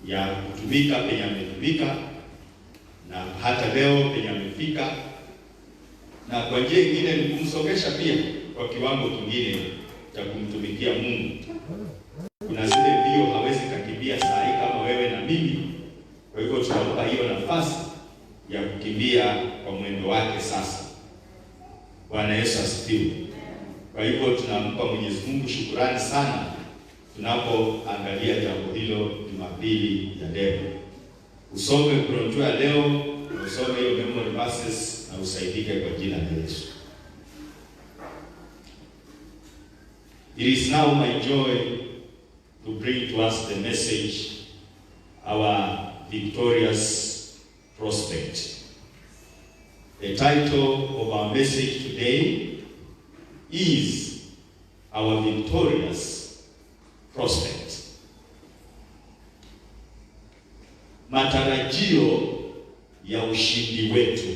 ya kutumika penye ametumika na hata leo penye amefika, na kwa njia nyingine ni kumsongesha pia kwa kiwango kingine cha kumtumikia Mungu. Kuna zile mbio hawezi kukimbia saa hii kama wewe na mimi, kwa hivyo tunampa hiyo nafasi ya kukimbia kwa mwendo wake sasa. Bwana Yesu asifiwe. Kwa hivyo tunampa Mwenyezi Mungu shukrani sana tunapoangalia jambo hilo Jumapili ya leo. Usome Koronto ya leo, usome hiyo memory verses na usaidike kwa jina la Yesu. It is now my joy to bring to us the message, our victorious prospect. The title of our message today is Our Victorious Prospect. Matarajio ya ushindi wetu.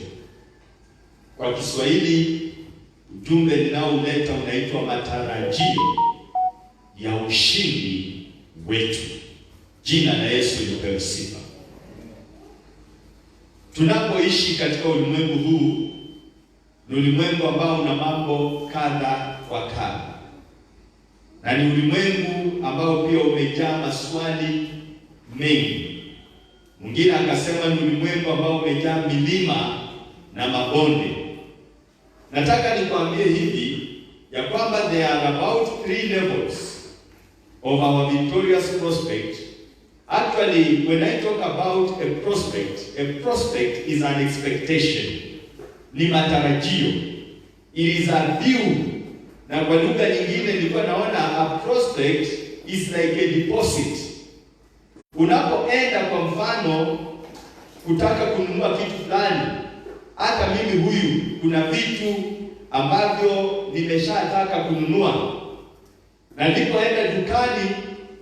Kwa Kiswahili ujumbe ninaouleta unaitwa matarajio ya ushindi wetu. Jina la Yesu lipewe sifa. Tunapoishi katika ulimwengu huu, ni ulimwengu ambao una mambo kadha wa kadha, na ni ulimwengu ambao pia umejaa maswali mengi. Mwingine akasema ni ulimwengu ambao umejaa milima na mabonde. Nataka nikwambie hivi ya kwamba there are about 3 levels of our victorious prospect. Actually, when I talk about a prospect is an expectation. Ni matarajio. It is a view. Na kwa lugha nyingine nilikuwa naona a prospect is like a deposit. Unapoenda kwa mfano kutaka kununua kitu fulani, hata mimi huyu kuna vitu ambavyo nimeshataka kununua, na nilipoenda dukani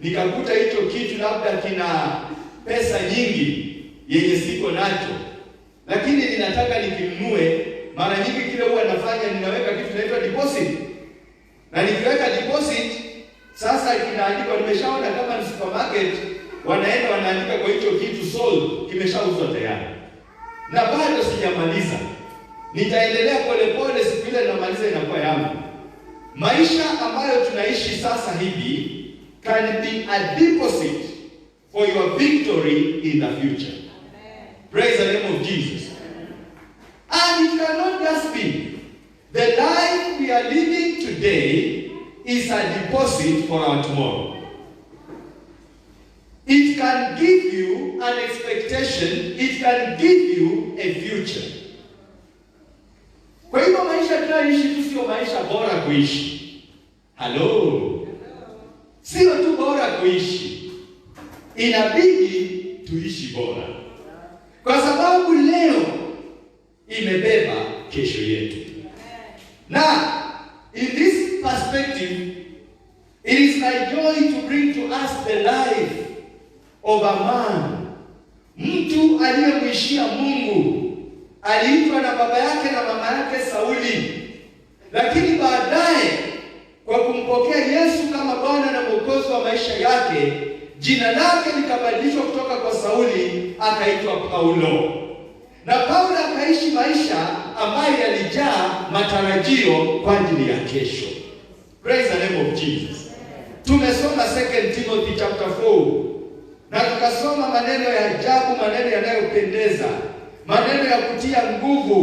nikakuta hicho kitu labda kina pesa nyingi yenye siko nacho, lakini ninataka nikinunue. Mara nyingi kile huwa nafanya, ninaweka kitu kinaitwa deposit, na nikiweka deposit sasa kinaandikwa, nimeshaona kama ni supermarket wanaenda wanaandika kwa hicho kitu sold, kimeshauzwa tayari, na bado sijamaliza. Nitaendelea polepole, siku ile namaliza inakuwa yangu. Maisha ambayo tunaishi sasa hivi can be a deposit for your victory in the future. Amen. Praise the name of Jesus. And it cannot just be. The life we are living today is a deposit for our tomorrow. It can give you an expectation. It can give you a future. Kwa hivyo maisha tunayoishi tu sio maisha bora kuishi. Hello. Sio tu bora kuishi. Inabidi tuishi bora. Kwa sababu leo imebeba kesho yetu. Now, in this perspective, it is my joy to bring to us the life of a man. Mtu aliyemwishia Mungu. Aliitwa na baba yake na mama yake Sauli, lakini baadaye kwa kumpokea Yesu kama Bwana na Mwokozi wa maisha yake, jina lake likabadilishwa kutoka kwa Sauli akaitwa Paulo. Na Paulo akaishi maisha ambayo yalijaa matarajio kwa ajili ya kesho. Praise the name of Jesus. Tumesoma 2 Timothy chapter 4 na tukasoma maneno ya ajabu, maneno yanayopendeza, maneno ya kutia nguvu.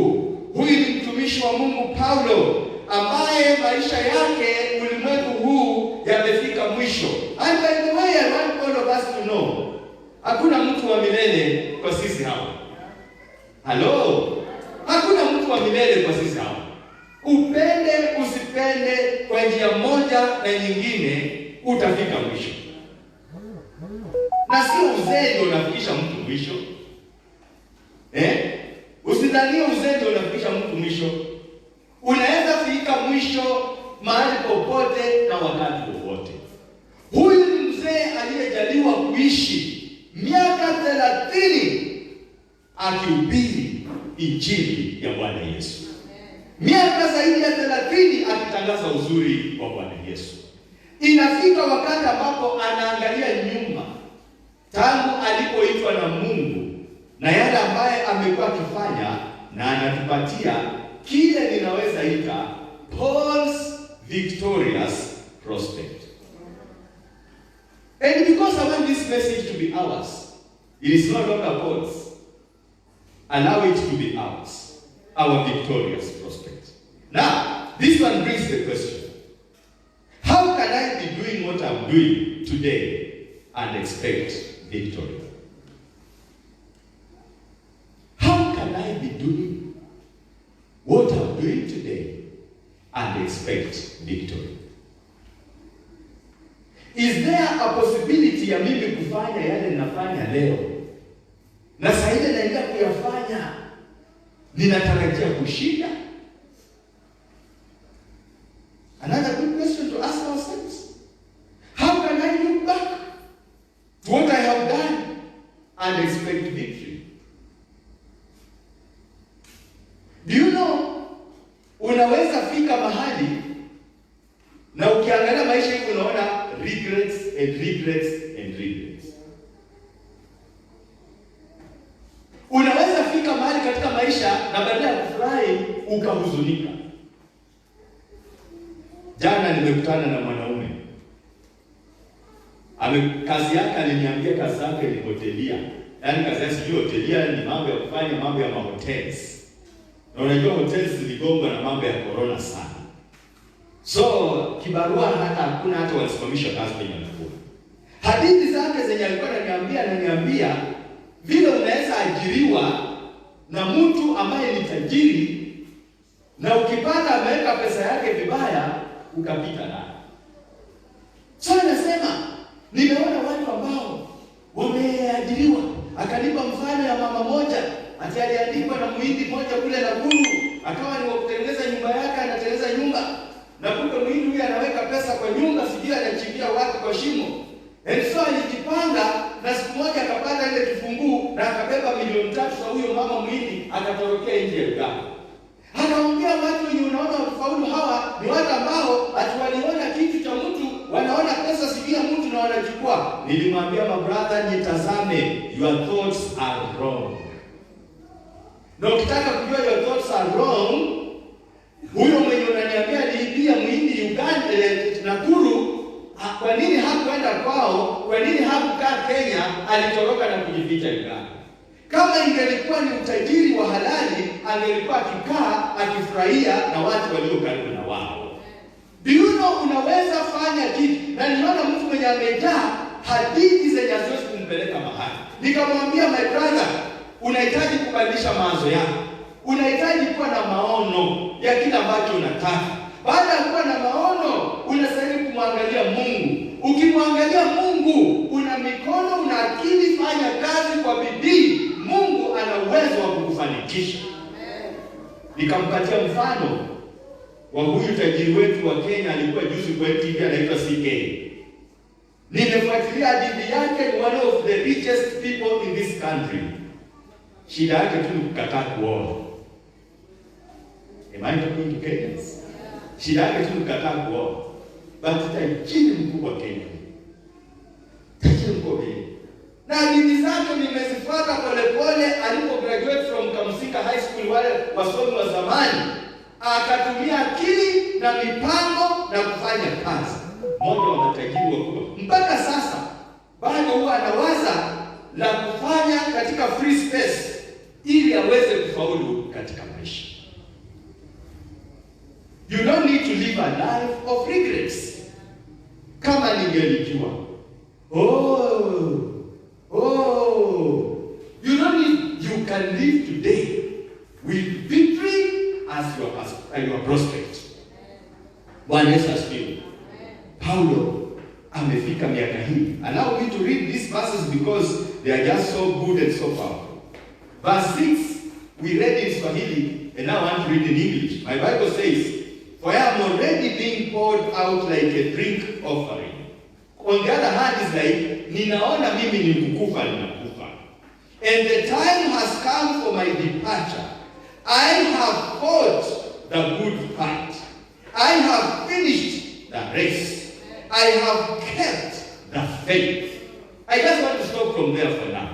Huyu ni mtumishi wa Mungu Paulo ambaye maisha yake ulimwengu huu yamefika mwisho. And by the way, I want all of us to know, hakuna mtu wa milele kwa sisi hapa. Hello? Hakuna mtu wa milele kwa sisi hapa. Upende usipende, kwa njia moja na nyingine utafika mwisho. Na sio uzee ndio unafikisha mtu mwisho. Usidhanie uzee ndio unafikisha mtu mwisho. Unaweza fika mwisho mahali popote na wakati wowote. Huyu ni mzee aliyejaliwa kuishi miaka 30 akihubiri injili ya Bwana Yesu. Miaka zaidi ya 30 akitangaza uzuri wa Bwana Yesu. Inafika wakati ambapo anaangalia nyuma, tangu na Mungu na yale ambaye amekuwa akifanya, na anatupatia kile ninaweza ita Paul's victorious prospect. And because I want this message to be ours, it is no longer Paul's. Allow it to be ours, our victorious prospect. Now, this one brings the question: how can I be doing what I'm doing today and expect victory? How can I be doing what I'm doing today and expect victory? Is there a possibility ya mimi kufanya yale ninafanya leo na sasa ile naenda kuyafanya ninatarajia kushinda? Another good question to ask ourselves. How can I look back to what I have done and expect victory? Do you know, unaweza fika mahali na ukiangalia maisha hivi unaona regrets and regrets and regrets. Unaweza fika mahali katika maisha na badala ya kufurahi ukahuzunika. Jana nimekutana na mwanaume. Kazi yake aliniambia kazi yake ni hotelia. Yaani kazi yake sio hotelia, ni mambo ya kufanya mambo ya mahotels. Na unajua hotels ziligongwa na mambo ya corona sana. So kibarua hakuna hata walisimamisha kazi kwenye mfuko. Hadithi zake zenye alikuwa ananiambia vile unaweza ajiriwa na mtu ambaye ni tajiri na ukipata ameweka pesa yake vibaya ukapita nayo. So anasema nimeona watu ambao wameajiriwa. Akanipa mfano ya mama moja, ati aliandikwa na muhindi moja kule Nakuru, akawa ni wa kutengeneza nyumba yake, anatengeneza nyumba. Na kumbe muhindi huyu anaweka pesa kwa nyumba, sijui anachimbia watu kwa shimo. And so alijipanga na siku moja akapata ile kifunguu na akabeba 3 milioni kwa huyo mama muhindi, akatorokea nje ya gari. Anaongea watu wenye unaona wakifaulu hawa ni watu ambao atuwaliona kitu cha mtu, wanaona pesa sivia mtu na wanachukua. Nilimwambia my brother, nitazame, your thoughts are wrong. Na ukitaka kujua your thoughts are wrong, huyo mwenye unaniambia aliibia muhindi Uganda Nakuru, kwa nini hakuenda kwao? Kwa nini hakukaa Kenya? Alitoroka na kujificha Uganda. Kama ingelikuwa ni utajiri wa halali, angelikuwa akikaa akifurahia na watu walio karibu na wao. Do you know, unaweza fanya kitu. Na niona mtu mwenye amejaa hadithi zenye haziwezi kumpeleka mahali. Nikamwambia my brother, unahitaji kubadilisha mawazo yako. Unahitaji kuwa na maono ya kile ambacho unataka. Baada ya kuwa na maono, unastahili kumwangalia Mungu. Ukimwangalia Mungu, una mikono, una akili, fanya kazi kwa bidii. Mungu ana uwezo wa kukufanikisha. Nikampatia mfano wa huyu tajiri wetu wa Kenya, alikuwa juzi kwa TV, anaitwa CK. Nimefuatilia hadithi yake, ni one of the richest people in this country. Shida yake tu ni kukataa kuoa. Am I talking to Kenyans? Shida yake tu ni kukataa kuoa. But tajiri mkubwa Kenya. Tajiri mkubwa Kenya. Na hadithi zake nimezifuata polepole. Alipo graduate from Kamusika High School, wale wasomi wa zamani, akatumia akili na mipango na kufanya kazi. Mmoja wa matajiri wakubwa. Mpaka sasa bado huwa anawaza la kufanya katika free space ili aweze kufaulu katika maisha. You don't need to live a life of regrets. Kama ningelijua. You don't need, you can live today with victory as your prospect. Bwana Yesu asifiwe. Paulo amefika miaka hii. Allow me to read these verses because they are just so good and so powerful. Verse 6, we read in Swahili, and now I want to read in English. My Bible says, "For I am already being poured out like a drink offering." On the other hand is like, ninaona mimi ni kukufa ninakufa. And the time has come for my departure. I have fought the good fight. I have finished the race. I have kept the faith. I just want to stop from there for now.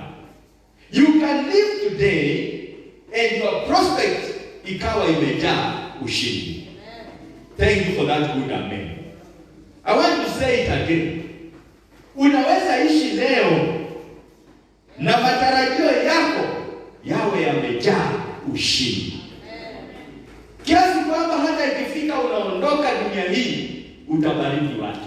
You can live today and your prospect ikawa imejaa ushindi. Thank you for that good amen. I want to say it again. Unaweza ishi leo na matarajio yako yawe yamejaa ushindi, kiasi kwamba hata ikifika unaondoka dunia hii utabariki watu.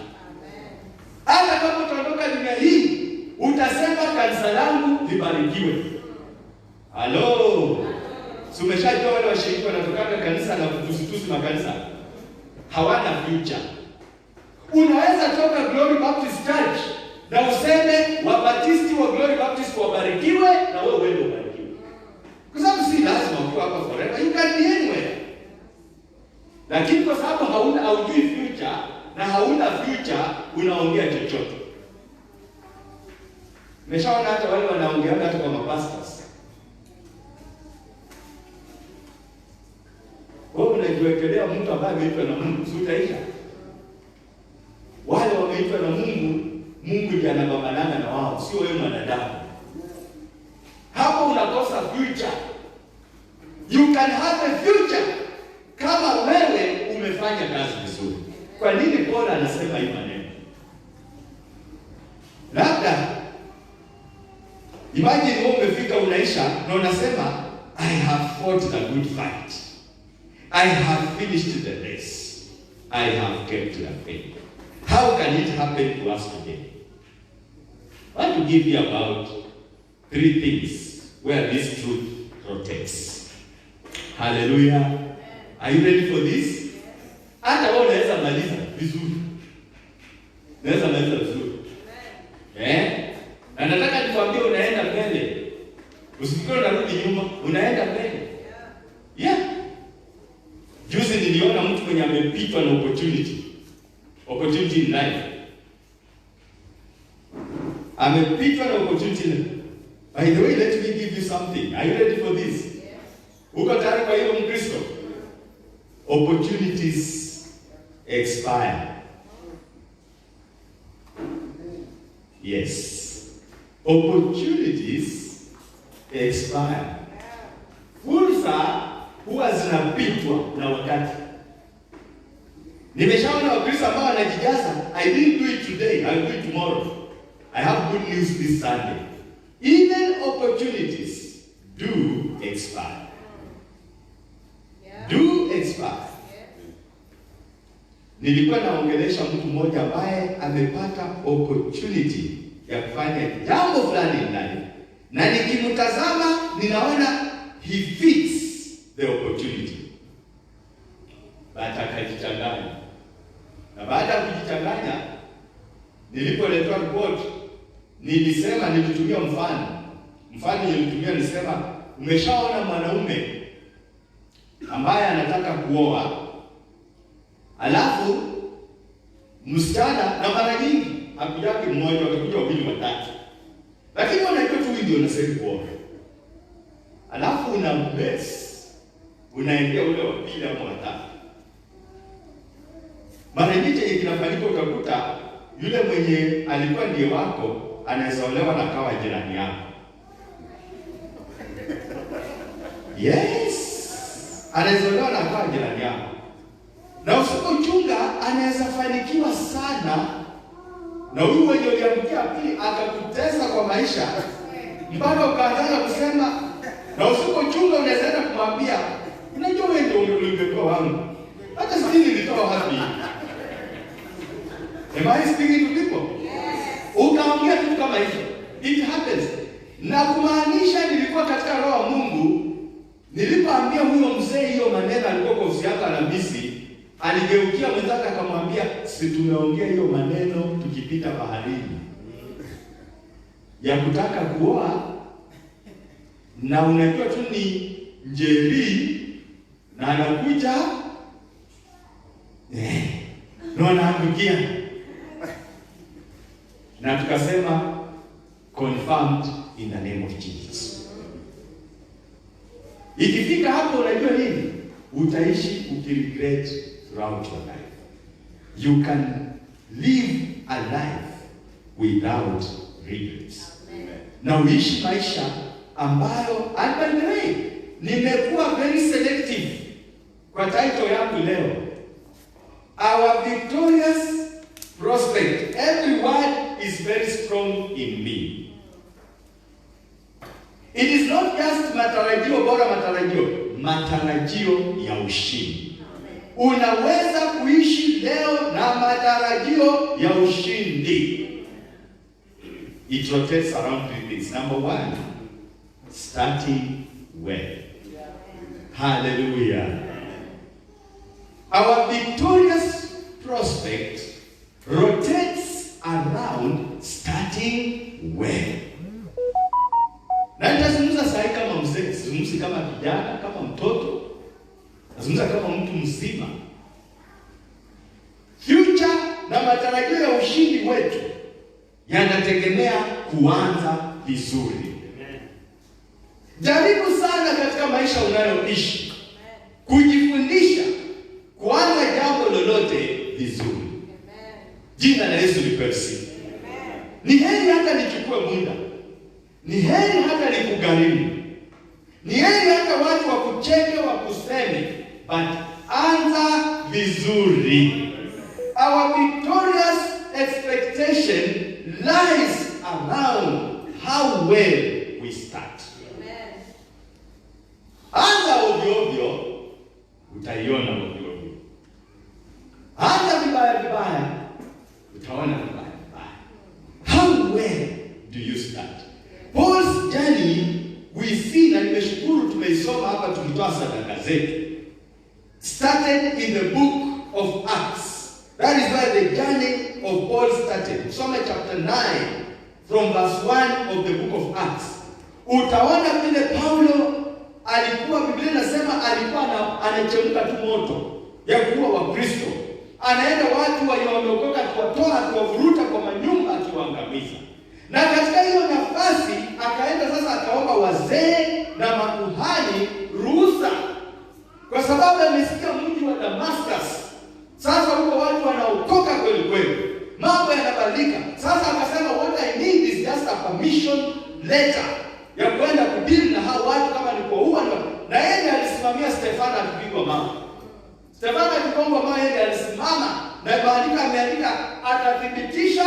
Hata kama utaondoka dunia hii utasema kanisa langu libarikiwe. Halo, umeshajua wale washiriki wanatoka kanisa na kutusitusi makanisa hawana future. Unaweza toka Glory Baptist Church na useme Wabaptisti wa Glory Baptist wabarikiwe na wewe uende ubarikiwe. Kwa sababu si lazima ukiwa hapa forever, you can be anywhere. Lakini kwa sababu haujui future na hauna future unaongea chochote. Nimeshaona hata wale wanaongea hata kwa mapastors. Wewe unajiwekelea mtu ambaye ameitwa na Mungu, si utaisha. Wale wameitwa na Mungu, Mungu ndiye anapambana na wao, sio wewe mwanadamu. Hapo unakosa future. You can have a future kama wewe umefanya kazi vizuri. Kwa nini Paul anasema hii maneno? Labda imagine wewe umefika unaisha na unasema I have fought the good fight. I have finished the race. I have kept the faith. How can it happen to us today? I want to give you about 3 things where this truth rotates. Hallelujah. Are you ready for this? Hata wewe unaweza maliza vizuri. Unaweza maliza vizuri. Na nataka nikwambie unaenda mbele. Usifikiri unarudi nyuma, unaenda mbele. Yeah. Juzi niliona mtu mwenye amepitwa na opportunity in life. Amepitwa na opportunity. By the way, let me give you something. Are you ready for this? Uko tayari kwa hiyo Mkristo? Opportunities expire. Yes. Opportunities expire. Fursa huwa zinapitwa na wakati. Nimeshaona Wakristo ambao wanajijaza, I didn't do it today, I'll do it tomorrow. I have good news this Sunday. Even opportunities do expire. Do expire. Nilikuwa naongelesha mtu mmoja ambaye amepata opportunity ya kufanya jambo fulani ndani. Na nikimtazama ninaona he fits the opportunity. Baada akajichanganya. Na baada ya kujichanganya, nilipoletea report, nilitumia mfano. Mfano nilitumia nisema, umeshaona mwanaume ambaye anataka kuoa, alafu msichana, na mara nyingi hakujaki mmoja, watakuja wawili watatu. Lakini unajua tu ndio unasema kuoa. Alafu una mess, unaendea ule wa pili au wa tatu. Mara nyingi kinafanyika utakuta yule mwenye alikuwa ndiye wako anaweza olewa na kawa jirani yako. Yes. Anaweza olewa na kawa jirani yako. Na usipochunga anaweza fanikiwa sana. Na huyu mwenye uliamkia pili akakutesa kwa maisha. Mpaka ukaanza kusema, na usipochunga unaweza kumwambia, unajua wewe ndio ulivyokuwa wangu. Hata sisi nilitoa wapi? Am I speaking to people? Yes. Ukaongea kitu kama hicho. It happens. Na kumaanisha nilikuwa katika roho wa Mungu, nilipoambia huyo mzee hiyo maneno alikuwa kwa usiaka Alhamisi, aligeukia mwenzake akamwambia, si tumeongea hiyo maneno tukipita baharini ya kutaka kuoa, na unajua tu ni Njeri na anakuja na anaangukia. Na tukasema confirmed in the name of Jesus. Ikifika hapo unajua nini? Utaishi ukiregret throughout your life. You can live a life without regrets. Na uishi maisha ambayo, and by the way, nimekuwa very selective kwa title yangu leo. Our victorious prospect. Every word is very strong in me. It is not just matarajio bora, matarajio ya ushindi. Unaweza kuishi leo na matarajio ya ushindi. It rotates around three things. Number one, starting well. Hallelujah. Our victorious prospect rotates around starting well. Na nitazungumza sasa kama mzee, sizungumzi kama kijana, kama mtoto. Nazungumza kama mtu mzima. Future na matarajio ya ushindi wetu yanategemea kuanza vizuri. Jaribu sana katika maisha unayoishi kujifundisha kuanza jambo lolote vizuri. Jina la Yesu lipewe sifa. Ni heri hata nichukue muda. Ni heri hata nikugharimu. Ni heri hata watu wakucheke, wakuseme, but anza vizuri. Our victorious expectation lies around how well we start. Anza ovyo, utaiona ovyo. Anza vibaya, utaona vibaya. How well do you start? Paul's journey, we see, na nimeshukuru tumeisoma hapa tukitoa sadaka zetu, started in the book of Acts. That is where the journey of Paul started. Soma chapter 9 from verse 1 of the book of Acts. Utaona vile Paulo alikuwa, Biblia inasema alikuwa anachemka tu moto ya kuwa Wakristo. Anaenda watu waliookoka kuwatoa, kuwavuruta kwa manyumba, akiwaangamiza. Na katika hiyo nafasi akaenda sasa akaomba wazee na makuhani ruhusa, kwa sababu amesikia mji wa Damascus sasa huko watu wanaokoka kweli kweli, mambo yanabadilika. Sasa akasema what I need is just a permission letter ya kwenda kudili na hao watu kama ni kuua. Na yeye alisimamia Stefano akipigwa mawe. Stefano akipigwa mawe, yeye alisimama na maandiko ameandika atathibitisha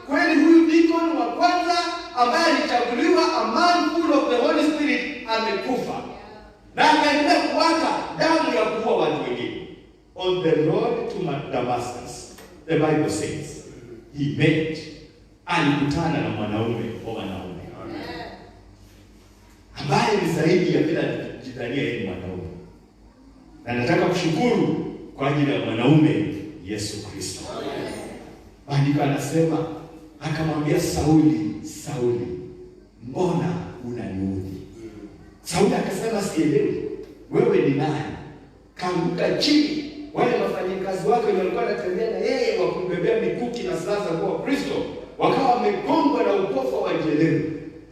kweli huyu deacon wa kwanza ambaye alichaguliwa, a man full of the Holy Spirit, amekufa. Na akaendelea kuwaka damu ya kuua watu wengine. On the road to Damascus, the Bible says, he met, alikutana na mwanaume wa wanaume, ambaye ni zaidi ya bila jidhania yeye mwanaume. Na nataka kushukuru kwa ajili ya mwanaume Yesu Kristo. Maandiko anasema, akamwambia Sauli, Sauli, mbona unaniudhi? Sauli akasema, sielewi, wewe ni nani? Kaanguka chini. Wale wafanyakazi wake walikuwa wanatembea na yeye wakumbebea mikuki na silaha za kuwa Kristo, wakawa wamegongwa na upofu wa jeleo.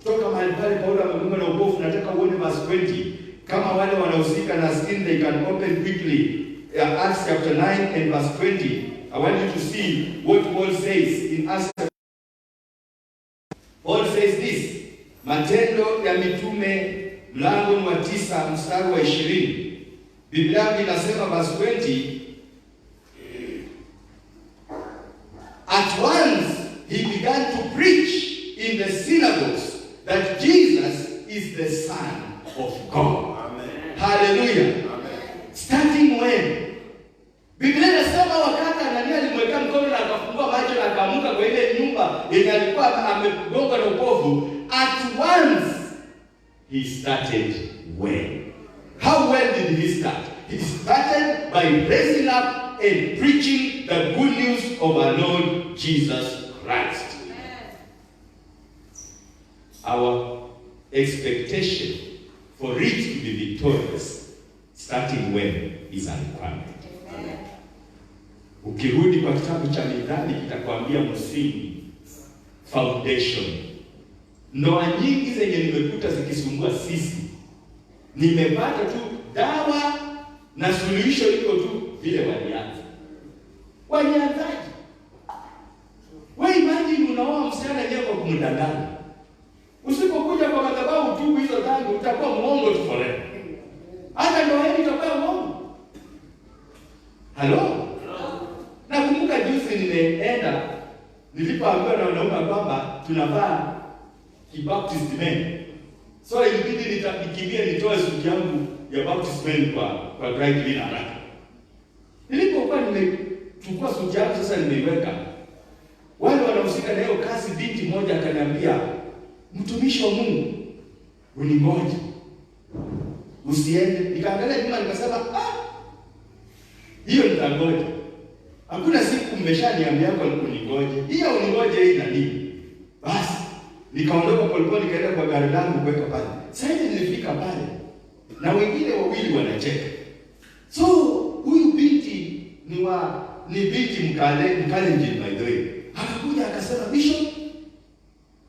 Kutoka mahali pale Paulo amegongwa na upofu. Nataka uone verse 20. Kama wale wanahusika na skin, they can open quickly Acts chapter 9 and verse 20. I want you to see what Paul says in Acts. Paul says this, Matendo ya Mitume mlango wa 9 mstari wa 20. Biblia inasema verse 20, at once he began to preach in the synagogues that Jesus is the Son of God. Amen. Hallelujah. Amen. Starting when? Biblia inasema wakati Anania alimweka mkono na akafungua macho na akaamka kwa ile nyumba yenye alikuwa amegonga na upofu, at once he started well. How well did he start? He started by raising up and preaching the good news of our Lord Jesus Christ. Amen. Our expectation for it to be victorious, starting well, is a requirement. Amen. Ukirudi kwa kitabu cha Mithali kitakwambia msingi, foundation. Ndoa nyingi zenye nimekuta zikisumbua sisi, nimepata tu dawa na suluhisho liko tu vile walianza. Walianzaje? Wewe imagine unaoa msichana yeye kwa kumdanganya. Usipokuja kwa madhabahu tu hizo nilipoambiwa na wanaume kwamba tunavaa kibaptist men, so ilibidi nikimbie nitoe suti yangu ya baptist men kwa dry cleaner haraka. Nilipokuwa nimechukua suti yangu sasa nimeiweka, wale wanahusika na hiyo kazi, binti moja akaniambia, mtumishi wa Mungu, uningoje usiende. Nikaangalia nyuma nikasema, hiyo nitangoja. Hakuna siku mmeshaniambia kwa uningoje. Hiyo uningoje hii na nini? Basi nikaondoka polepole nikaenda kwa gari langu kuweka pale. Sasa nilifika pale na wengine wawili wanacheka. So huyu binti ni binti Mkalenjin by the way. Akakuja akasema, Bishop,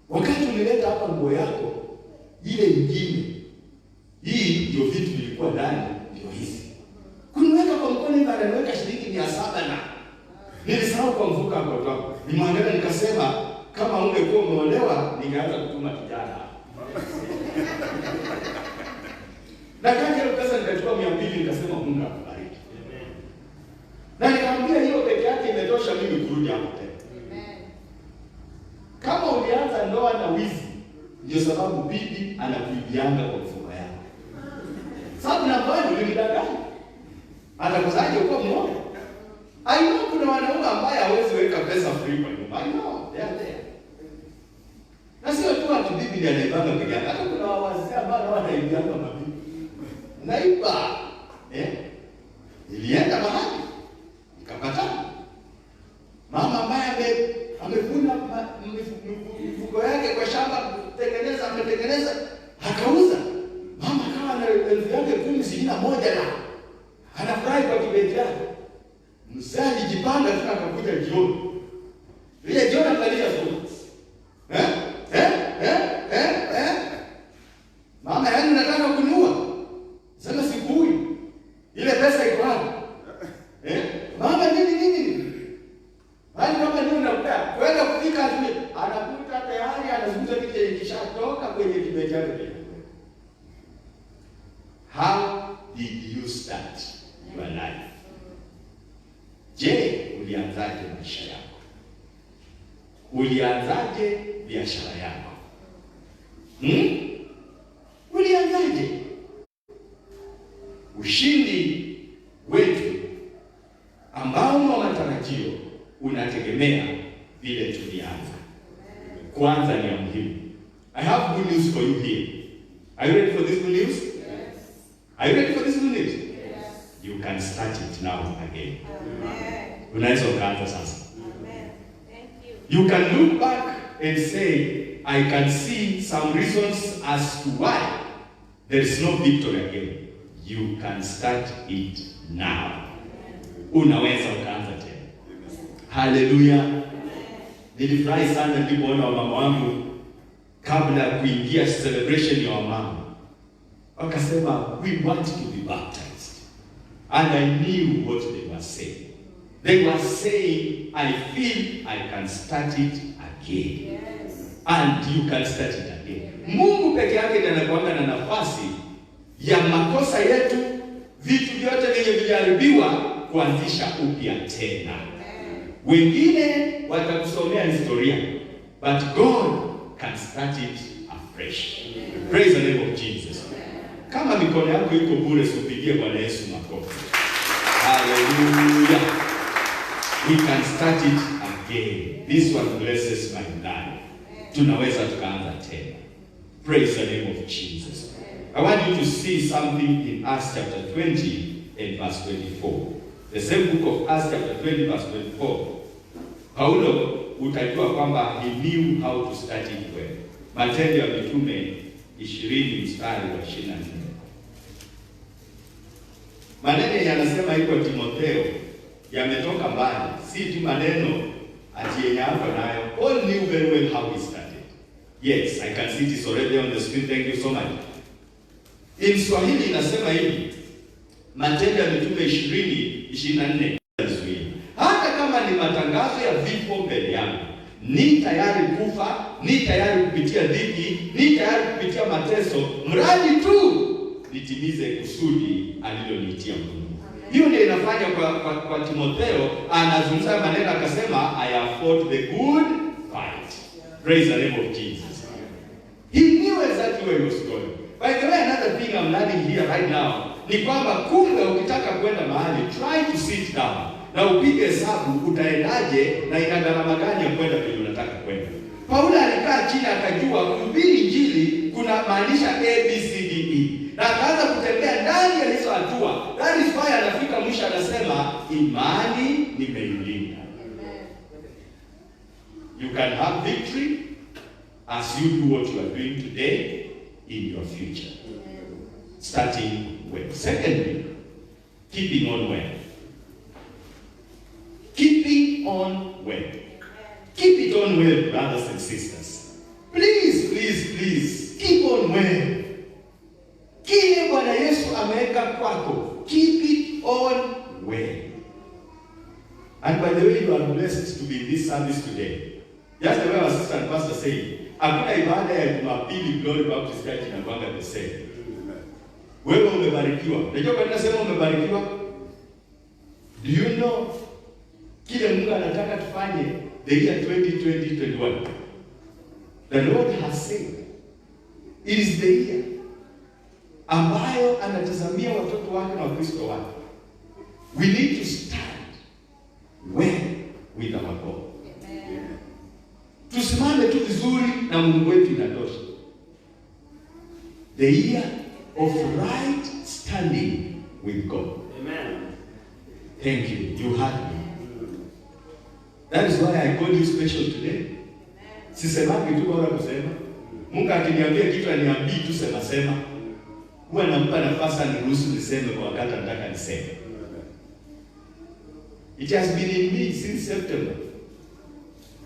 wakati unileta hapa nguo yako ile nyingine, hii ndio vitu vilikuwa ndani, ndio hizi. Kuniweka kwa mkono hivi anaweka shilingi 700 na nilisahau kwa mfuko hapo tu. Nimwangalia nikasema, kama ungekuwa umeolewa ningeanza kutuma kijana. Na kama ile pesa nikachukua 200 nikasema Mungu akubariki. Na nikamwambia hiyo peke yake imetosha mimi kurudi hapo tena. Kama ulianza ndoa na wizi, ndio sababu bibi anakuibianga kwa mfuko yako. Sababu na bwana ulimdanganya. Atakusaje uko mmoja? I know kuna wanaume ambao hawezi weka pesa free kwa nyumba. I know, they are there. Na sio tu ati bibi ndiye anaibanga peke yake. Hata kuna wazee ambao wanaibianga mabibi. Naiba. Nilienda mahali nikapata mama ambaye amevuna mifugo yake kwa shamba, ametengeneza akauza. Mama akawa na elfu yake 11 na anafurahi kwa kibeti yake. Mzee alijipanga tena akakuja jioni. Ile jioni angalia sura. Mama, yani nataka kuniua. Sema sikui. Ile pesa iko wapi? Mama nini? Hali kama nini unakupea? Kwenda kufika asubuhi, anakuta tayari anazungumza kitu kishatoka kwenye kibeti yake. How did you start your life? Je, ulianzaje maisha yako? Ulianzaje biashara yako? Ulianzaje? Ushindi wetu ambao wa matarajio unategemea vile tulianza. Kwanza ni muhimu. I have good news for you here. Are you ready for this good news? Yes. Are you ready for this good news? Yes. You can start it now again. Amen. Unaweza kuanza sasa. Amen. Thank you. You can look back and say, I can see some reasons as to why there is no victory again. You can start it now. Unaweza ukaanza tena. Hallelujah. Nilifurahi sana nilipoona wamama wangu kabla ya kuingia celebration ya wamama wakasema, we want to be baptized. And I knew what they were saying. They were saying, I feel I can start it again. Yes. And you can start it again. Mungu peke yake ndiye anakuanga na nafasi ya makosa yetu, vitu vyote vyenye viliharibiwa kuanzisha upya tena. Wengine watakusomea historia, but God can start it afresh. Praise the name of Jesus. Kama mikono yako iko bure, usipigie Bwana Yesu makofi. Hallelujah. We can start it again. This one blesses my life. Tunaweza tukaanza tena. Praise the name of Jesus. I want you to see something in Acts chapter 20 and verse 24. The same book of Acts chapter 20 verse 24. Paulo utajua kwamba he knew how to start it well. Matendo ya Mitume 20 mstari wa 24. Maneno yanasema iko Timotheo yametoka mbali, si tu maneno ati yenye hapo nayo. All knew very well how he started. Yes, I can see this already on the screen. Thank you so much. In Swahili inasema hivi, Matendo ya Mitume 20:24. Hata kama ni matangazo ya vifo mbele yangu, ni tayari kufa, ni tayari kupitia dhiki, ni tayari kupitia mateso, mradi tu nitimize kusudi alilonitia Mungu. Hiyo ndio inafanya kwa Timotheo anazungumza maneno akasema, I have fought the good Praise the name of Jesus. He knew exactly where he was going. By the way, another thing I'm learning here right now ni kwamba kumbe ukitaka kwenda mahali, try to sit down na upige hesabu utaendaje na ina gharama gani ya kwenda kwenye unataka kwenda. Paulo alikaa chini akajua kuhubiri Injili kuna maanisha ABCDE. Na akaanza kutembea ndani ya hizo hatua. That is why anafika mwisho anasema imani nimeilinda. You can have victory as you do what you are doing today in your future. Starting with. Secondly, keeping on well. Keeping on well. Keep it on well, brothers and sisters. Please, please, please, keep on well. Kile Bwana Yesu ameweka kwako, keep it on well. And by the way, you are blessed to be in this service today. Just the way our sister and pastor said, hakuna ibada ya Jumapili Glory Baptist Church inakuanga the same. Wewe umebarikiwa. Unajua kwa nini nasema umebarikiwa? Do you know kile Mungu anataka tufanye the year 2020-21? The Lord has said it is the year ambayo anatazamia watoto wake na Wakristo wake. We need to stand well with our God. Tusimame tu vizuri na Mungu wetu inatosha. The year of right standing with God. Amen. Thank you. You had me. That is why I call you special today. Sisemaki tu bora kusema. Mungu akiniambia kitu aniambii tu sema. Huwa nampa nafasi niruhusu niseme kwa wakati nataka niseme. It has been in me since September.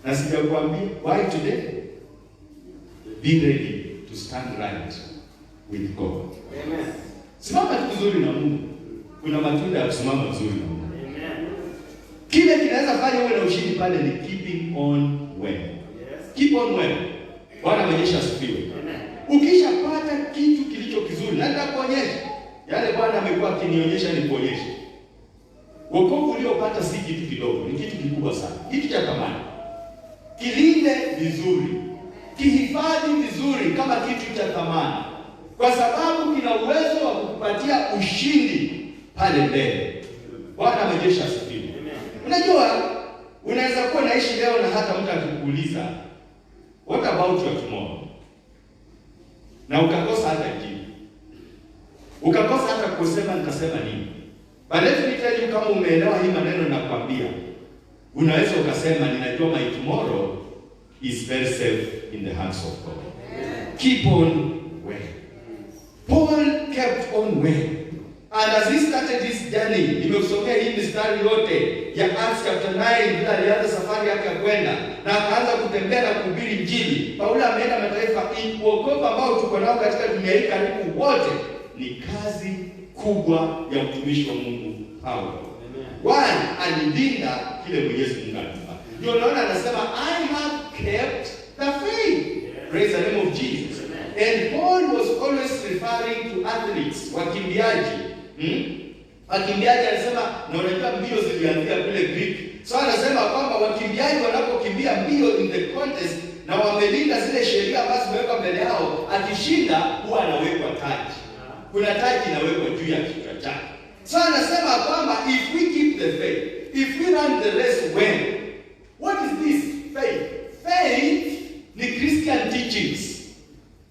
Na sijakwambia why today? Be ready to stand right with God. Amen. Simama tu vizuri na Mungu. Kuna matunda ya kusimama vizuri na Mungu. Amen. Kile kinaweza fanya uwe na ushindi pale ni keeping on well. Yes. Keep on well. Bwana mwenyesha asifiwe. Amen. Ukishapata kitu kilicho kizuri, na nitakuonyesha. Yale Bwana amekuwa akinionyesha ni kuonyesha. Wokovu uliopata si kitu kidogo, ni kitu kikubwa sana. Kitu cha thamani. Kilinde vizuri. Kihifadhi vizuri kama kitu cha thamani. Kwa sababu kina uwezo wa kukupatia ushindi pale mbele. Bwana amejesha asifiwe. Unajua, unaweza kuwa naishi leo na hata mtu akikuuliza, what about your tomorrow? Na ukakosa hata jibu. Ukakosa hata kusema nitasema nini. But let me tell you, kama umeelewa hii maneno na kuambia, unaweza ukasema ninajua my tomorrow is very safe in the hands of God. Keep on well. Paul kept on well. And as he started his journey, nimekusomea hii mistari yote ya Acts chapter 9, bila alianza safari yake ya kwenda na akaanza kutembea na kuhubiri Injili. Paulo ameenda mataifa. Wokovu ambao tuko nao katika dunia hii karibu wote ni kazi kubwa ya mtumishi wa Mungu Paulo. Why? Alilinda kile Mwenyezi Mungu alimpa. Ndio naona anasema I have kept the faith. Praise the name of Jesus. And Paul was always referring to athletes, wakimbiaji. Wakimbiaji anasema, na unajua mbio zilianzia kule Greek. So anasema kwamba wakimbiaji wanapokimbia mbio in the contest na wamelinda zile sheria ambazo zimewekwa mbele yao, akishinda huwa anawekwa taji. Kuna taji inawekwa juu ya kichwa chake. So anasema kwamba if we keep the faith, if we run the race well, what is this faith? Faith ni Christian teachings.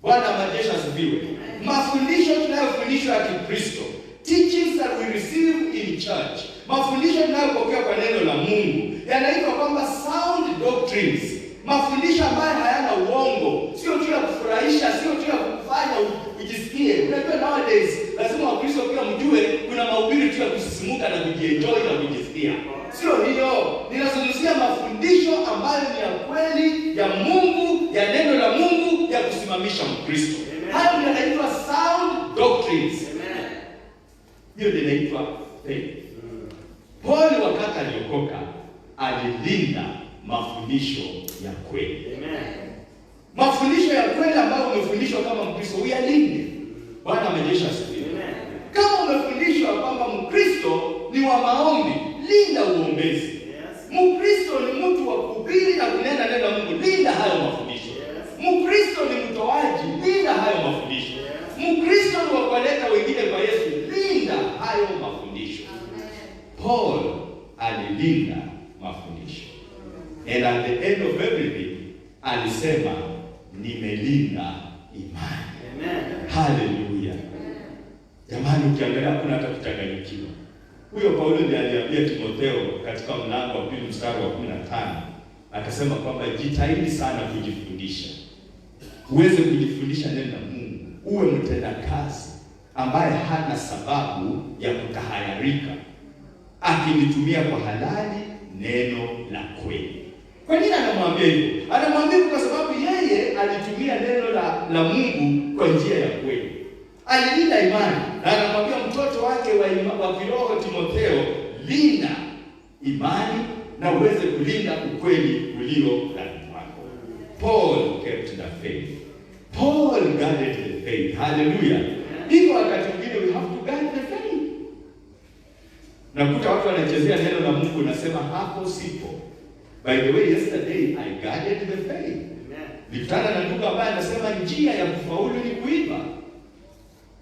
Bwana majesha asifiwe. Mafundisho tunayofundishwa ya Kikristo, teachings that we receive in church, mafundisho tunayopokea kwa neno la Mungu, yanaitwa kwamba sound doctrines. Mafundisho ambayo hayana uongo, sio tu ya kufurahisha, sio tu ya kufanya ujisikie. Unajua nowadays lazima Wakristo pia mjue kuna mahubiri tu ya kusisimuka na kujienjoy na kujisikia. Sio hiyo. Ninazungumzia mafundisho ambayo ni ya kweli, ya Mungu, ya neno la Mungu, ya kusimamisha Mkristo. Hayo ndio yanaitwa sound doctrines. Amen. Hiyo ndio inaitwa faith. Paul wakati aliokoka alilinda mafundisho ya kweli. Amen. Mafundisho ya kweli ambayo umefundishwa kama Mkristo uyalinde. Bwana amejesha asifiwe. Amen. Kama umefundishwa kwamba Mkristo ni wa maombi, linda uombezi. Yes. Mkristo ni mtu wa kuhubiri na kunena neno la Mungu, linda hayo mafundisho. linda imani. Amen. Haleluya. Jamani, ukiangalia kuna hata kuchanganyikiwa. Huyo Paulo ndiye aliambia Timotheo katika mlango wa 2 mstari wa 15, akasema kwamba jitahidi sana kujifundisha. Uweze kujifundisha neno la Mungu. Uwe mtendakazi ambaye hana sababu ya kutahayarika, akilitumia kwa halali neno la kweli. Kwa nini anamwambia hivyo? Anamwambia kwa sababu yeye alitumia neno la Mungu kwa njia ya kweli. Alilinda imani. Na anamwambia mtoto wake wa kiroho Timotheo, linda imani na uweze kulinda ukweli ulio ndani mwako. Paul kept the faith. Paul guarded the faith. Hallelujah. Hivyo wakati mwingine we have to guard the faith. Nakuta watu wanachezea neno la Mungu, nasema hapo sipo. By the way, yesterday I guarded the faith. Nilikutana na ndugu ambaye anasema njia ya kufaulu ni kuiba.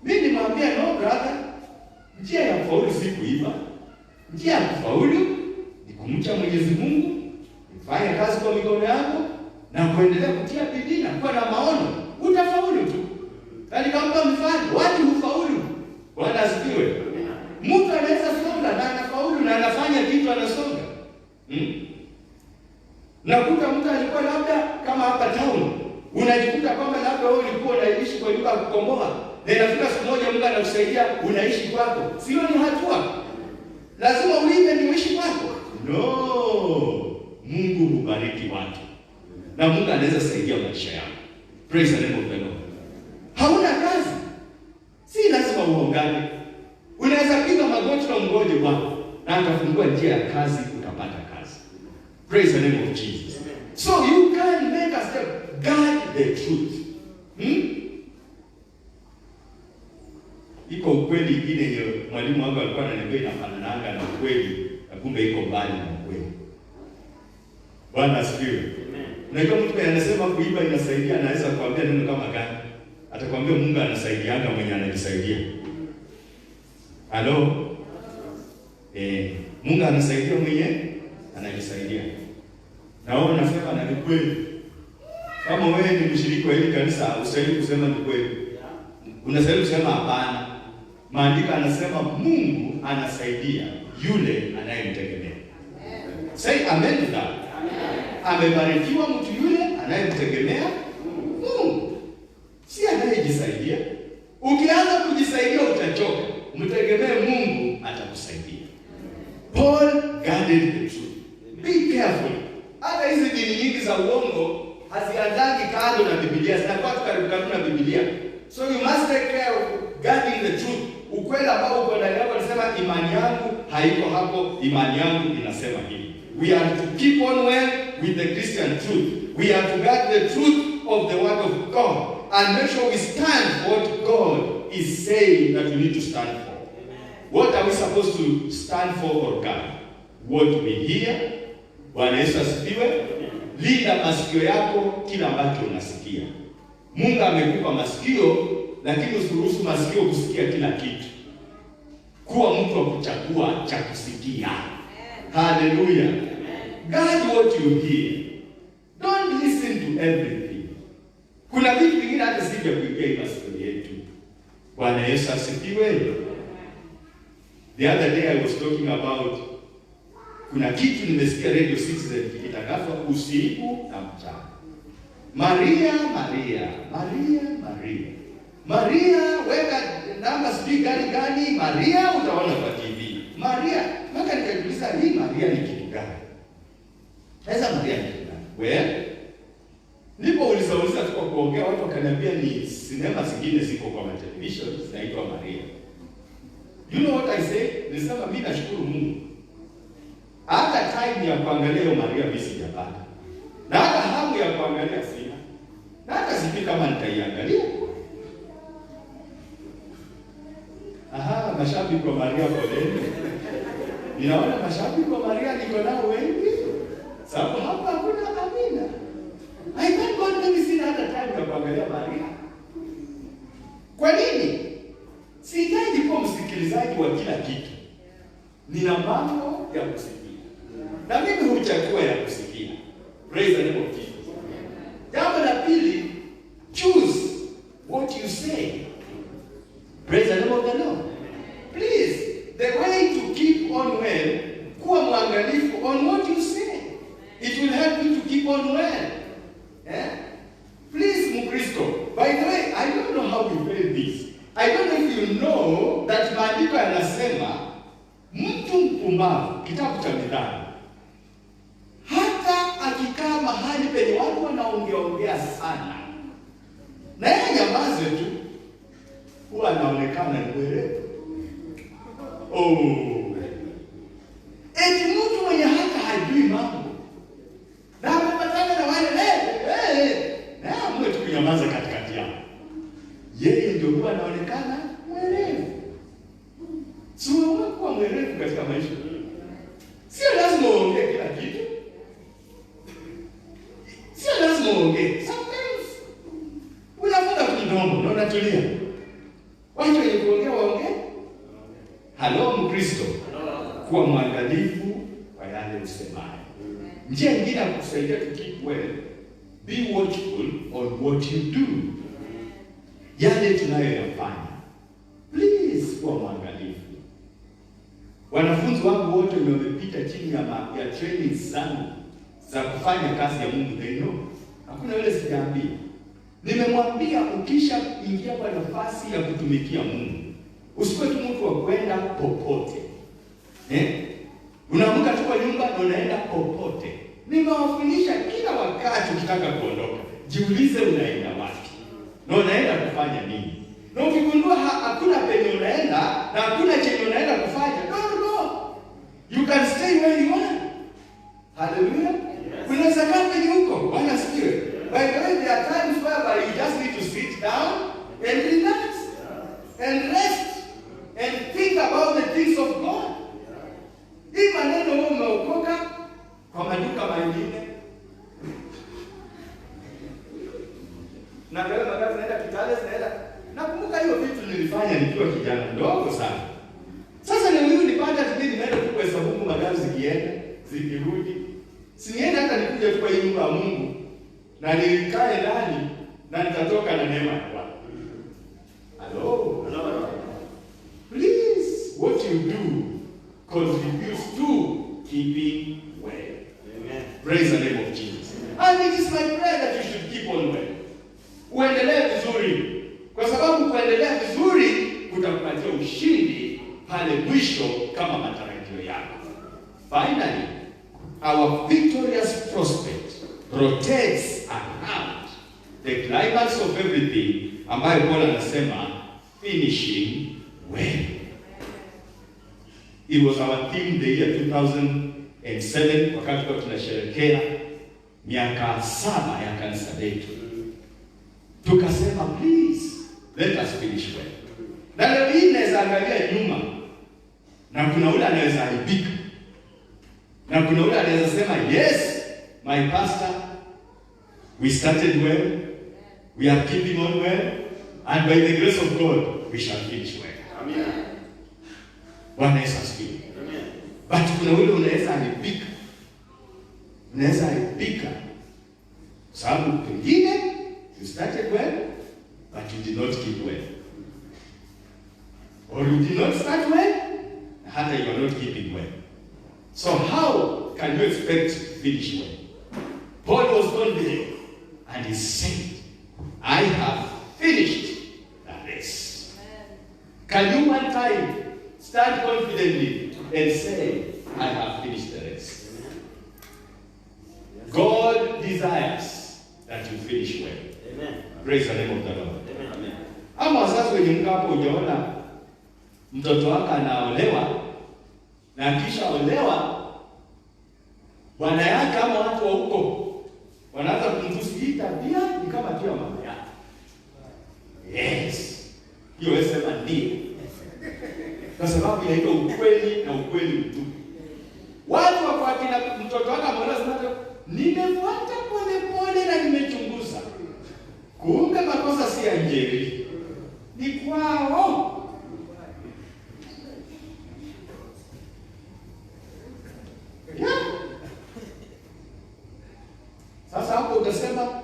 Mimi nimwambia no brother, njia ya kufaulu si kuiba. Njia ya kufaulu ni kumcha Mwenyezi Mungu, kufanya kazi kwa mikono yako na kuendelea kutia bidii na kuwa na maono. Utafaulu tu. Na nikampa mfano, watu hufaulu. Bwana asifiwe. Mtu anaweza songa na anafaulu na anafanya kitu anasonga. Nakuta mtu alikuwa labda kama hapa town, unajikuta kwamba labda wewe ulikuwa unaishi kwa nyumba ya kukomboa, na inafika siku moja Mungu anakusaidia unaishi kwako. Sio ni hatua. Lazima uive ni uishi kwako. No. Mungu hubariki watu. Na Mungu anaweza saidia maisha yako. Praise the name of the Lord. Hauna kazi, si lazima uongane. Unaweza piga magoti na mgoje Bwana na atafungua njia ya kazi, utapata kazi. Praise the name of Jesus. So you can make a step. Guard the truth. Iko ukweli ingine hiyo mwalimu wangu alikuwa ananiambia inafanana na ukweli, na kumbe iko mbali na ukweli. Bwana asifiwe. Unajua mtu anasema kuiba inasaidia, anaweza kuambia neno kama gani? Atakwambia Mungu anasaidianga mwenye anajisaidia. Halo? Mungu anasaidia mwenye anajisaidia. Na wao wanasema na ni kweli. Kama wewe ni mshiriki wa hili kanisa, usahili kusema ni kweli. Unasahili kusema hapana. Maandiko anasema Mungu anasaidia yule anayemtegemea. Say amen to that. Amebarikiwa mtu yule anayemtegemea Mungu, si anayejisaidia. Ukianza kujisaidia utachoka. Mtegemee Mungu, atakusaidia. Paul guarded the truth. Be careful. Hata hizi dini nyingi za uongo haziandangi kando na Biblia, zinakuwa karibu na Biblia. So you must take care of guarding the truth. Ukweli ambao uko ndani yako unasema imani yangu haiko hapo, imani yangu inasema hivi. We have to keep on well with the Christian truth. We have to guard the truth of the word of God and make sure we stand for what God is saying that we need to stand for. What are we supposed to stand for or guard? What we hear. Bwana Yesu asifiwe. Linda masikio yako kila ambacho unasikia. Mungu amekupa masikio, lakini usiruhusu masikio kusikia kila kitu. Kuwa mtu wa kuchagua cha kusikia. Hallelujah. Guard what you hear. Don't listen to everything. Kuna vitu vingine hata sivyo kuingia masikio yetu. Bwana Yesu asifiwe. The other day I was talking about, kuna kitu nimesikia Radio Citizen kikitangazwa usiku na mchana. Maria, Maria, Maria, Maria. Maria, weka namba sijui gani, Maria utaona kwa TV. Maria, mpaka nikajiuliza hii Maria ni kitu gani? Sasa Maria ni kitu gani? Well, nilipouliza tu kwa kuongea, watu wakaniambia ni sinema zingine ziko kwa television zinaitwa Maria. You know what I say? Nilisema mimi nashukuru Mungu. Hata time ya kuangalia hiyo Maria mimi sijapata. Na hata hamu ya kuangalia sina. Na hata sijui kama nitaiangalia. Mashabiki wa Maria poleni. Ninaona mashabiki wa Maria niko nao wengi. Sababu hapa hakuna Amina. I thank God mimi sina hata time ya kuangalia Maria. Kwa nini? Sihitaji kuwa msikilizaji wa kila kitu. Nina mambo ya kusikia. Na mimi huchagua ya kusikia. Praise the name of Jesus. Jambo la pili, choose to say. Praise the name of the Lord. Please, the way to keep on well, kuwa mwangalifu on what you say. It will help you to keep on well. Yeah? Please, Mkristo. By the way, I don't know how you read this. I don't know if you know that maandiko yanasema mtu mpumbavu, kitabu cha Mithali, hata akikaa mahali penye watu wanaongea sana, na yeye nyamaze tu, huwa anaonekana ni mwerevu. Eti mtu mwenye hata hajui mambo, na amepatana na wale na amue tu kunyamaza katikati yao, yeye ndio huwa anaonekana mwerevu. Sio kuwa mwerevu katika maisha. Sio lazima uongee kila kitu. Sio lazima uongee. Sometimes unafuta kidogo na unatulia. Watu wenye kuongea waongee. Halo Mkristo. Kuwa mwangalifu kwa yale usemayo. Njia nyingine ya kusaidia to keep well, be watchful on what you do. Yale tunayoyafanya. Please kuwa mwangalifu. Wanafunzi wangu wote wamepita chini ya training zangu za kufanya kazi ya Mungu, they know. Hakuna yule sijaambia. Nimemwambia ukisha ingia kwa nafasi ya kutumikia Mungu, usikuwe tu mtu wa kwenda popote. Unaamka tu kwa nyumba na unaenda popote. Nimewafundisha kila wakati ukitaka kuondoka, jiulize unaenda wapi? Na unaenda kufanya nini? Na ukigundua hakuna penye unaenda na hakuna chenye unaenda kufanya, don't go. You can stay where you are. Hallelujah. Unaweza kaa penye huko, Bwana asifiwe. By the way, there are times where you just need to sit down and relax and rest and think about the things of God. Hii maneno wewe umeokoka kwa maduka mengine. Na leo magari zinaenda Kitale, zinaenda. Nakumbuka hiyo vitu nilifanya nikiwa kijana mdogo sana. Sasa leo hii nipata kipindi nimeenda kwa hesabu magari zikienda, zikirudi. Sinienda hata nikuje kwa hii nyumba ya Mungu na nikae ndani na nitatoka na neema ya Bwana. Hello. Please, what you do contributes to keeping well. Amen. Praise the name of Jesus. And it is my prayer that you should keep on well. Uendelee vizuri. Kwa sababu kuendelea vizuri kutakupatia ushindi pale mwisho kama matarajio yako. Finally, our victorious prospect rotates around the climax of everything, ambayo Paul anasema finishing well. It was our theme the year 2007 wakati kwa tunasherehekea miaka 7 ya kanisa letu. Tukasema please let us finish well. Na leo hii naweza angalia nyuma na kuna ule anaweza aibika. Na kuna ule anaweza sema yes, my pastor, we started well, we are keeping on well, and by the grace of God we shall finish well. Amen. Bwana Yesu asifiwe. Amen. But kuna ule unaweza aibika. Unaweza aibika. Sababu pengine you started well, but you did not keep well. Or you did not start well, and you are not keeping well. So how can you expect to finish well? Paul was on there, and he said, I have finished the race. Can you one time stand confidently and say, I have finished the race? God desires that you finish well. Amen. Praise the name of the Lord. Amen. Ama wazazi wenye mko hapo ujaona mtoto wako anaolewa na kisha olewa, bwana yake ama watu wa huko wanaanza kumtusi, hii tabia ni kama tu ya mama yake. Yes. Hiyo sema ndio. Kwa sababu inaitwa ukweli na ukweli mtupu. Watu wako akina mtoto wako ameolewa sana, nimefuata pole pole na nimechunguza. Kumbe makosa si ya Njeri, ni kwao. Yeah. Sasa hapo utasema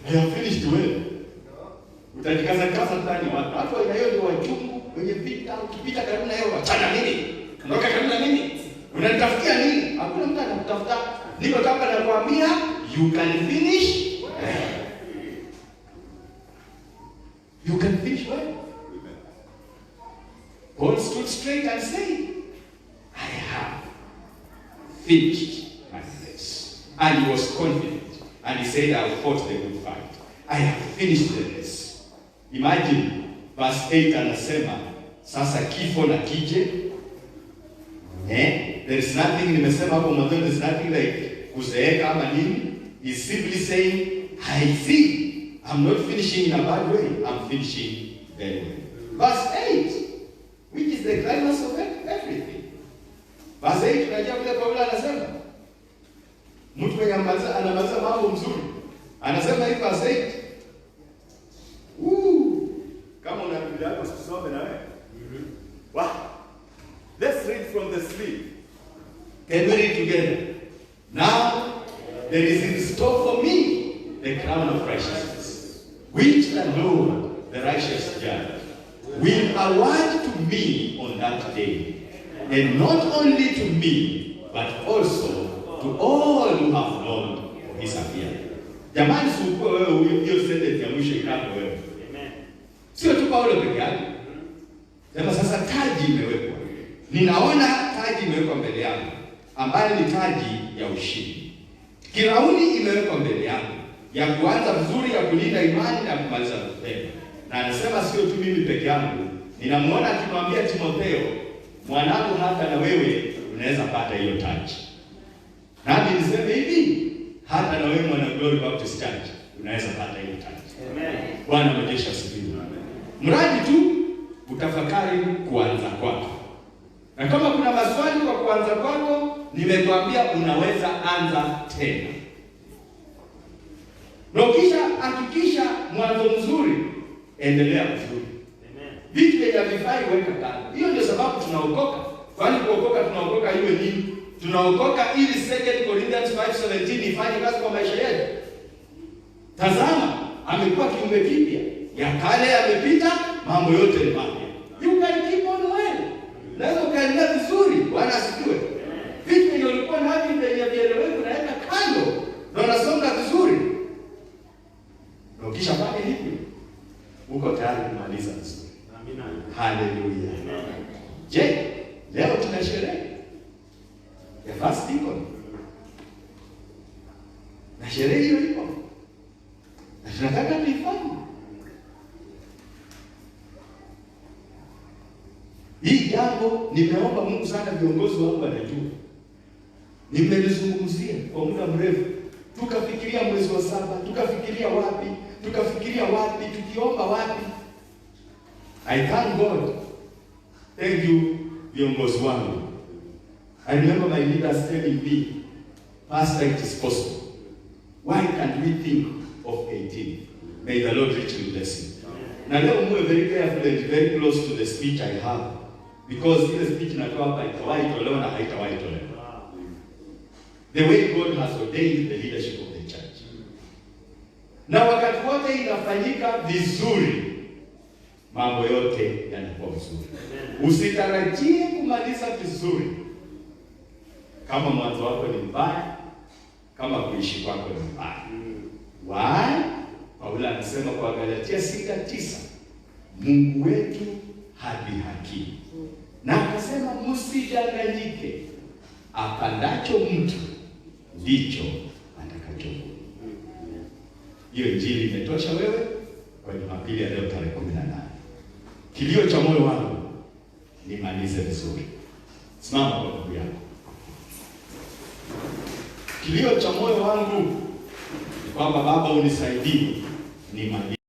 I have finished well. Utajikaza kaza ndani watu wa hiyo ndio wachungu, wenye vita, ukipita karibu na yeye wachana nini? Ondoka karibu na mimi. Unanitafutia nini? Hakuna mtu anakutafuta. Niko hapa nakwambia you can finish. You can finish well. Paul stood straight and said, I have finished my race. And he was confident. And he said, I have fought the good fight. I have finished the race. Imagine, verse 8 anasema, sasa kifo na kije. There is nothing, nimesema hapo mwanzo, there is nothing like kuzeeka ama nini. He's simply saying, I see. I'm not finishing in a bad way. I'm finishing very well. Verse 8, which is the climax of everything. Verse 8, tunajua vile Paulo anasema. Mtu mwenye anamaliza mambo mzuri. Anasema hivi verse 8. Kama una Biblia yako usisome na wewe. Wow. Let's read from the sleep. Can we read together? Now there is in store for me the crown of righteousness, which the Lord, the righteous judge, will award to me on that day. And not only to me, but also to all who have longed for his appearing. Jamani, sikuwa wewe hiyo sentence ya mwisho ikapo wewe. Amen. Sio tu Paulo peke yake. Sema sasa taji imewekwa. Ninaona taji imewekwa mbele yangu, ambayo ni taji ya ushindi. Kirauni imewekwa mbele yangu, ya kuanza vizuri, ya kulinda imani na kumaliza mapema. Na anasema sio tu mimi peke yangu, ninamuona akimwambia Timotheo, mwanangu, hata na wewe unaweza pata hiyo taji. Nami niseme hivi, hata na wewe mwana Glory Baptist Church unaweza pata hiyo taji. Amen. Bwana mjesha asifiwe. Mradi tu utafakari kuanza kwako. Na kama kuna maswali kwa kuanza kwako, nimekwambia unaweza anza tena. Na kisha hakikisha mwanzo mzuri, endelea vizuri. Amen. Vitu vya vifai weka kando. Hiyo ndio sababu tunaokoka. Kwani kuokoka tunaokoka iwe nini? Tunaokoka ili 2 Corinthians 5:17 ifanye kazi kwa maisha yetu. Tazama, amekuwa kiumbe kipya. Ya kale yamepita, mambo yote ni mapya. You can keep on well. Naweza ukaendelea vizuri. Bwana asifiwe. Vitu vile ulikuwa navyo vya vieleweko naweka kando. Na unasonga vizuri. Na ukishafanya hivyo, uko tayari kumaliza vizuri. Amina. Haleluya. Je, leo tuna sherehe ya fast iko. Na sherehe hiyo iko. Na tunataka tuifanye. Hii jambo nimeomba Mungu sana, viongozi wangu wanajua. Nimelizungumzia kwa muda mrefu. Tukafikiria mwezi wa 7, tukafikiria wapi, tukiomba wapi. I thank God. Thank you viongozi wangu. I remember my leaders telling me, Pastor, it is possible. Why can't we think of 18? May the Lord richly bless you. Na leo mwe very careful and very close to the speech I have. Because ile speech natoa hapa itawahi tolewa na haitawahi tolewa. The way God has ordained the leadership of the church. Na wakati wote inafanyika vizuri, mambo yote yanakuwa vizuri. Usitarajie kumaliza vizuri kama mwanzo wako ni mbaya, kama kuishi kwako ni mbaya. Why? Paulo anasema kwa Galatia 6:9, Mungu wetu hadhihaki. Na akasema msidanganyike, apandacho mtu ndicho atakachovuna. Hiyo injili imetosha wewe kwa Jumapili ya leo tarehe 18. Kilio cha moyo wangu nimalize vizuri. Simama kwa ndugu yako. Kilio cha moyo wangu ni kwamba Baba unisaidie nimalize